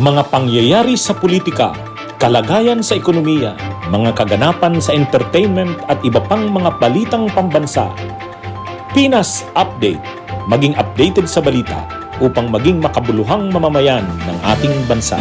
Mga pangyayari sa politika, kalagayan sa ekonomiya, mga kaganapan sa entertainment at iba pang mga balitang pambansa. Pinas Update, maging updated sa balita upang maging makabuluhang mamamayan ng ating bansa.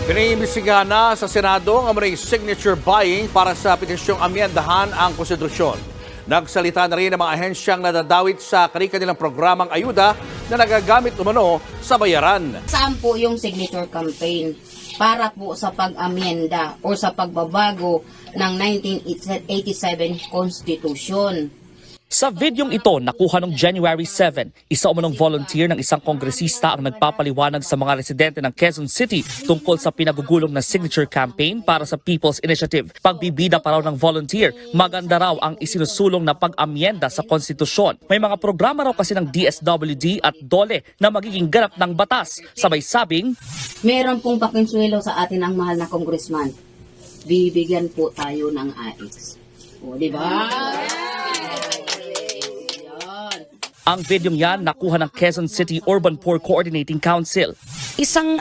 Iniimbestigahan na sa Senado ang umano'y signature buying para sa petisyong amyendahan ang konstitusyon. Nagsalita na rin ang mga ahensyang nadadawit sa kanilang programang ayuda na nagagamit umano sa bayaran. Saan po yung signature campaign para po sa pag-amyenda o sa pagbabago ng 1987 Constitution? Sa videong ito, nakuha noong January 7, isa umanong volunteer ng isang kongresista ang nagpapaliwanag sa mga residente ng Quezon City tungkol sa pinagugulong na signature campaign para sa People's Initiative. Pagbibida pa raw ng volunteer, maganda raw ang isinusulong na pag-amyenda sa konstitusyon. May mga programa raw kasi ng DSWD at DOLE na magiging ganap ng batas. Sabay sabing, Meron pong pakinsuelo sa atin ang mahal na congressman. Bibigyan po tayo ng AX. O, di ba? ang videong yan nakuha ng Quezon City Urban Poor Coordinating Council. Isang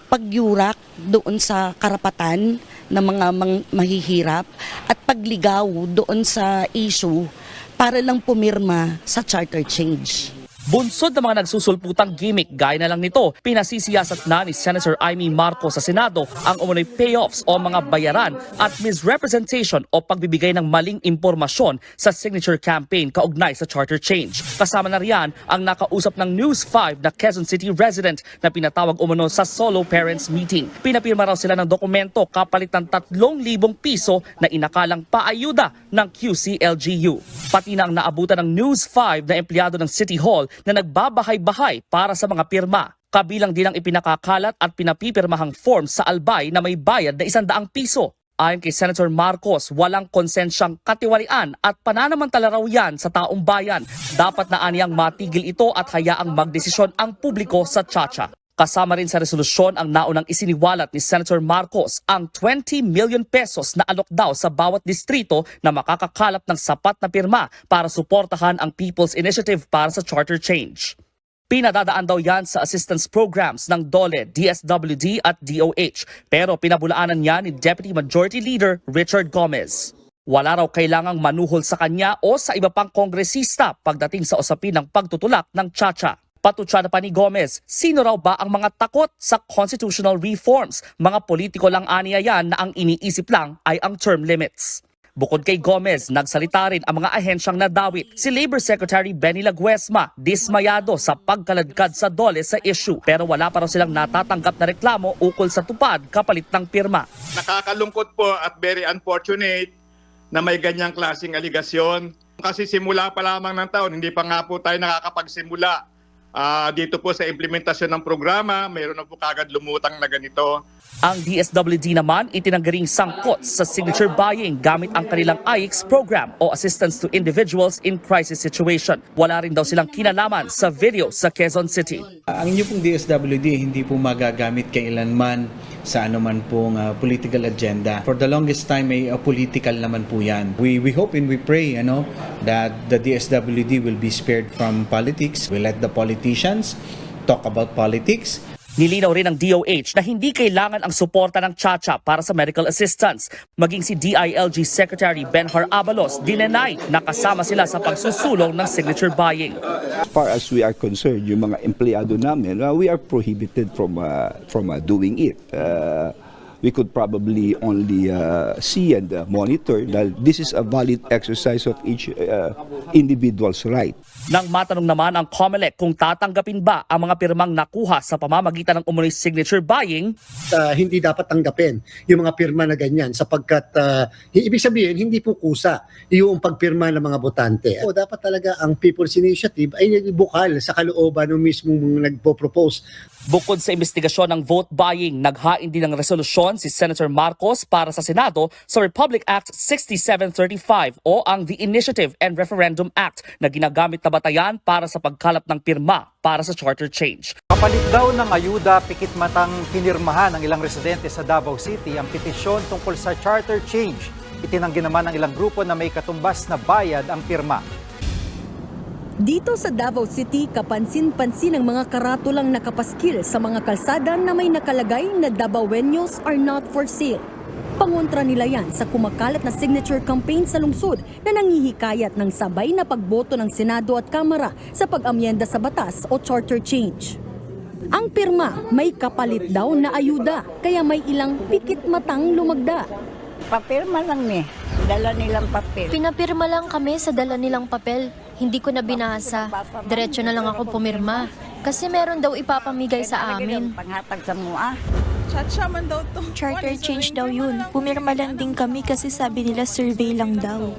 pagyurak doon sa karapatan ng mga mahihirap at pagligaw doon sa issue para lang pumirma sa charter change. Bunsod ng mga nagsusulputang gimmick gaya na lang nito, pinasisiyasat na ni Senator Amy Marcos sa Senado ang umunoy payoffs o mga bayaran at misrepresentation o pagbibigay ng maling impormasyon sa signature campaign kaugnay sa charter change. Kasama na riyan ang nakausap ng News 5 na Quezon City resident na pinatawag umano sa solo parents meeting. Pinapirma raw sila ng dokumento kapalit ng 3,000 piso na inakalang paayuda ng QCLGU. Pati na ang naabutan ng News 5 na empleyado ng City Hall na nagbabahay-bahay para sa mga pirma. Kabilang din ang ipinakakalat at pinapipirmahang form sa albay na may bayad na 100 piso. Ayon kay Senator Marcos, walang konsensyang katiwalian at pananamantala raw yan sa taong bayan. Dapat na aniyang matigil ito at hayaang magdesisyon ang publiko sa Chacha. Kasama rin sa resolusyon ang naunang isiniwalat ni Senator Marcos ang 20 million pesos na alok daw sa bawat distrito na makakakalap ng sapat na pirma para suportahan ang People's Initiative para sa charter change. Pinadadaan daw yan sa assistance programs ng DOLE, DSWD at DOH, pero pinabulaanan niya ni Deputy Majority Leader Richard Gomez. Wala raw kailangang manuhol sa kanya o sa iba pang kongresista pagdating sa usapin ng pagtutulak ng Chacha. Patutsa na pa ni Gomez, sino raw ba ang mga takot sa constitutional reforms? Mga politiko lang aniya yan na ang iniisip lang ay ang term limits. Bukod kay Gomez, nagsalita rin ang mga ahensyang nadawit. Si Labor Secretary Benny Laguesma, dismayado sa pagkaladkad sa DOLE sa issue. Pero wala pa raw silang natatanggap na reklamo ukol sa tupad kapalit ng pirma. Nakakalungkot po at very unfortunate na may ganyang klaseng aligasyon. Kasi simula pa lamang ng taon, hindi pa nga po tayo nakakapagsimula. Dito po sa implementasyon ng programa, mayroon na po kagad lumutang na ganito. Ang DSWD naman itinanggaring sangkot sa signature buying gamit ang kanilang IX program o Assistance to Individuals in Crisis Situation. Wala rin daw silang kinalaman sa video sa Quezon City. Ang inyo pong DSWD hindi po magagamit kailanman sa anuman pong political agenda. For the longest time ay political naman po yan. We hope and we pray that the DSWD will be spared from politics. We let the politicians talk about politics. Nilinaw rin ng DOH na hindi kailangan ang suporta ng Chacha para sa medical assistance. Maging si DILG Secretary Benhar Abalos dinenay na kasama sila sa pagsusulong ng signature buying. As far as we are concerned, yung mga empleyado namin, we are prohibited from doing it. We could probably only see and monitor that this is a valid exercise of each individual's right. Nang matanong naman ang COMELEC kung tatanggapin ba ang mga pirmang nakuha sa pamamagitan ng umunoy signature buying, hindi dapat tanggapin yung mga pirma na ganyan sapagkat ibig sabihin hindi po kusa yung pagpirma ng mga botante. O dapat talaga ang People's Initiative ay bukal sa kalooban ng mismong nagpo-propose. Bukod sa investigasyon ng vote buying, naghain din ng resolusyon si Senator Marcos para sa Senado sa Republic Act 6735 o ang The Initiative and Referendum Act na ginagamit na batayan para sa pagkalap ng pirma para sa charter change. Kapalit daw ng ayuda, pikit matang pinirmahan ng ilang residente sa Davao City ang petisyon tungkol sa charter change. Itinanggi naman ng ilang grupo na may katumbas na bayad ang pirma. Dito sa Davao City, kapansin-pansin ang mga karatulang nakapaskil sa mga kalsada na may nakalagay na Davaoenos are not for sale. Pangontra nila yan sa kumakalat na signature campaign sa lungsod na nanghihikayat ng sabay na pagboto ng Senado at Kamara sa pag-amyenda sa batas o charter change. Ang pirma may kapalit daw na ayuda, kaya may ilang pikit matang lumagda. Papirma lang dala nilang papel. Pinapirma lang kami sa dala nilang papel. Hindi ko na binasa. Diretso na lang ako pumirma. Kasi meron daw ipapamigay sa amin. Panghatag sa mua. Charter change daw yun. Pumirma lang din kami kasi sabi nila survey lang daw.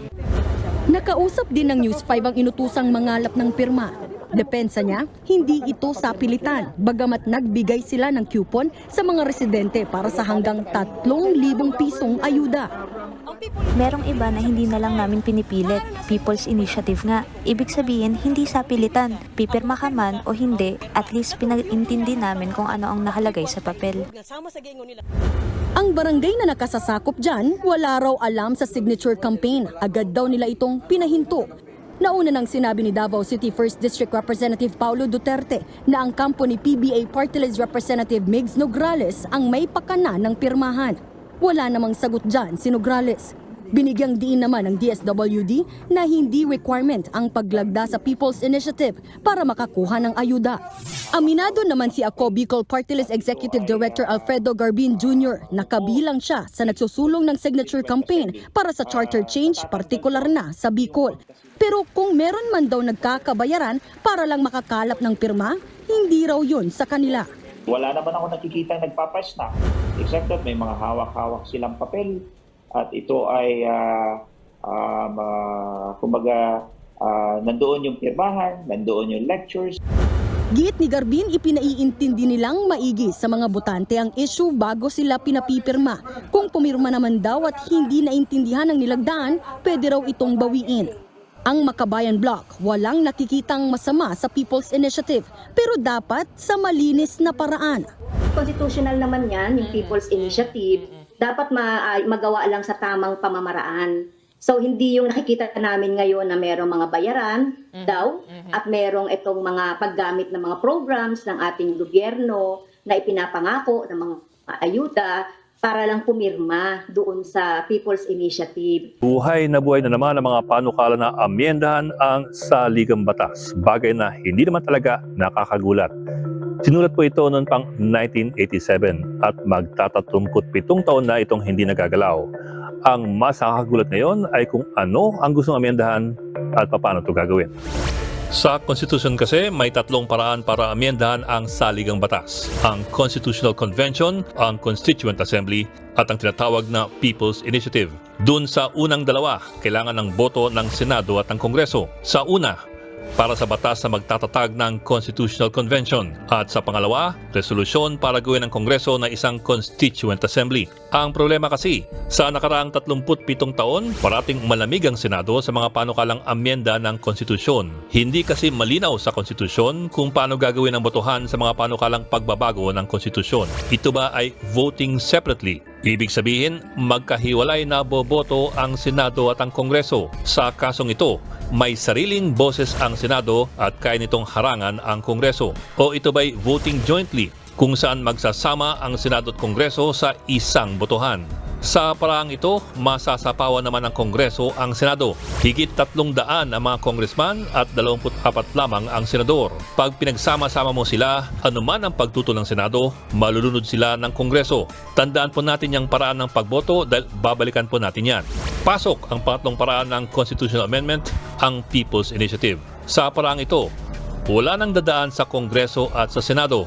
Nakausap din ng News 5 ang inutusang mangalap ng pirma. Depensa niya, hindi ito sapilitan, bagamat nagbigay sila ng coupon sa mga residente para sa hanggang 3,000 pisong ayuda. Merong iba na hindi na lang namin pinipilit. People's Initiative nga. Ibig sabihin, hindi sapilitan. Pipirma ka man o hindi, at least pinag-intindi namin kung ano ang nakalagay sa papel. Ang barangay na nakasasakop dyan, wala raw alam sa signature campaign. Agad daw nila itong pinahinto. Nauna nang sinabi ni Davao City 1st District Representative Paulo Duterte na ang kampo ni PBA Party List Representative Migs Nograles ang may pakana ng pirmahan. Wala namang sagot dyan si Nograles. Binigyang diin naman ng DSWD na hindi requirement ang paglagda sa People's Initiative para makakuha ng ayuda. Aminado naman si Ako Bicol Party List Executive Director Alfredo Garbin Jr. na kabilang siya sa nagsusulong ng signature campaign para sa charter change, partikular na sa Bicol. Pero kung meron man daw nagkakabayaran para lang makakalap ng pirma, hindi raw yun sa kanila. Wala naman ako nakikita nagpapasnak, except that may mga hawak-hawak silang papel at ito ay kumbaga nandoon yung pirmahan, nandoon yung lectures. Giit ni Garbin, ipinaiintindi nilang maigi sa mga botante ang issue bago sila pinapipirma. Kung pumirma naman daw at hindi naintindihan ang nilagdaan, pwede raw itong bawiin. Ang Makabayan Bloc, walang nakikitang masama sa People's Initiative, pero dapat sa malinis na paraan. Constitutional naman yan, yung People's Initiative. Dapat magawa lang sa tamang pamamaraan. So hindi yung nakikita namin ngayon na merong mga bayaran daw at merong itong mga paggamit ng mga programs ng ating gobyerno na ipinapangako ng mga ayuda para lang pumirma doon sa People's Initiative. Buhay na naman ang mga panukala na amyendahan ang saligang batas, bagay na hindi naman talaga nakakagulat. Sinulat po ito noong pang 1987 at magtatatlongput-7 taon na itong hindi nagagalaw. Ang mas nakakagulat ngayon ay kung ano ang gustong amyendahan at paano ito gagawin. Sa Constitution kasi, may 3 paraan para amyendahan ang saligang batas. Ang Constitutional Convention, ang Constituent Assembly, at ang tinatawag na People's Initiative. Doon sa unang dalawa, kailangan ng boto ng Senado at ng Kongreso. Sa una, para sa batas na magtatatag ng Constitutional Convention. At sa pangalawa, resolusyon para gawin ng Kongreso na isang Constituent Assembly. Ang problema kasi, sa nakaraang 37 taon, parating malamig ang Senado sa mga panukalang amyenda ng Konstitusyon. Hindi kasi malinaw sa Konstitusyon kung paano gagawin ang botohan sa mga panukalang pagbabago ng Konstitusyon. Ito ba ay voting separately? Ibig sabihin, magkahiwalay na boboto ang Senado at ang Kongreso. Sa kasong ito, may sariling boses ang Senado at kaya nitong harangan ang Kongreso. O ito ba'y voting jointly, kung saan magsasama ang Senado at Kongreso sa isang botohan. Sa paraang ito, masasapawan naman ng Kongreso ang Senado. Higit 300 ang mga congressman at 24 lamang ang senador. Pag pinagsama-sama mo sila, anuman ang pagtutol ng Senado, malulunod sila ng Kongreso. Tandaan po natin yung paraan ng pagboto dahil babalikan po natin yan. Pasok ang pangatlong paraan ng Constitutional Amendment, ang People's Initiative. Sa paraang ito, wala nang dadaan sa Kongreso at sa Senado.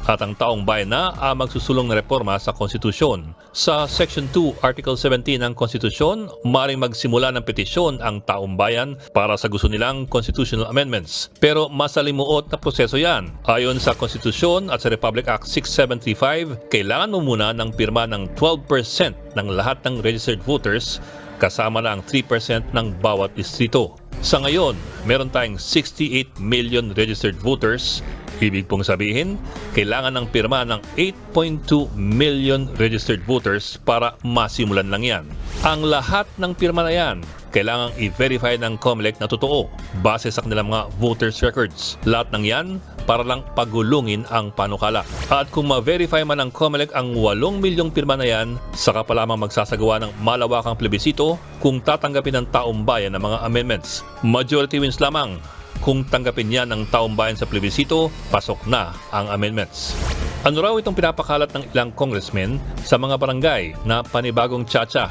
At ang taong bayan na ang magsusulong na reforma sa Konstitusyon. Sa Section 2, Article 17 ng Konstitusyon, maaaring magsimula ng petisyon ang taong bayan para sa gusto nilang constitutional amendments. Pero masalimuot na proseso yan. Ayon sa Konstitusyon at sa Republic Act 6735, kailangan mo muna ng pirma ng 12% ng lahat ng registered voters, kasama na ang 3% ng bawat distrito. Sa ngayon, meron tayong 68 million registered voters, Ibig pong sabihin, kailangan ng pirma ng 8.2 million registered voters para masimulan lang yan. Ang lahat ng pirma na yan, kailangang i-verify ng COMELEC na totoo base sa kanilang mga voters records. Lahat ng yan para lang pagulungin ang panukala. At kung ma-verify man ng COMELEC ang 8 milyong pirma na yan, saka pa lamang magsasagawa ng malawakang plebisito kung tatanggapin ng taong bayan ng mga amendments. Majority wins lamang. Kung tanggapin yan ng taong bayan sa plebisito, pasok na ang amendments. Ano raw itong pinapakalat ng ilang congressmen sa mga barangay na panibagong tsa-tsa?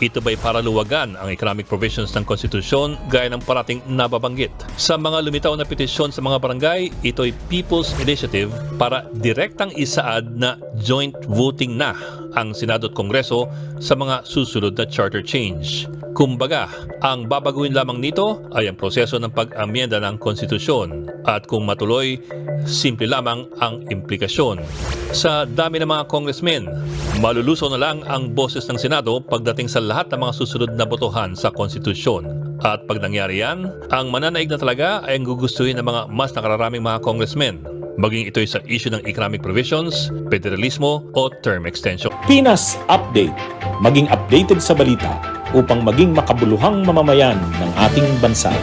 Ito ba'y para luwagan ang economic provisions ng konstitusyon gaya ng parating nababanggit? Sa mga lumitaw na petisyon sa mga barangay, ito'y People's Initiative para direktang isaad na joint voting na ang Senado at Kongreso sa mga susunod na charter change. Kumbaga, ang babaguhin lamang nito ay ang proseso ng pag-amyenda ng konstitusyon at kung matuloy, simple lamang ang implikasyon. Sa dami ng mga congressmen, malulusaw na lang ang boses ng Senado pagdating sa lahat ng mga susunod na botohan sa konstitusyon. At pag nangyari yan, ang mananaig na talaga ay ang gugustuhin ng mga mas nakararaming mga congressmen, maging ito'y sa issue ng economic provisions, federalismo o term extension. Pinas Update. Maging updated sa balita upang maging makabuluhang mamamayan ng ating bansa.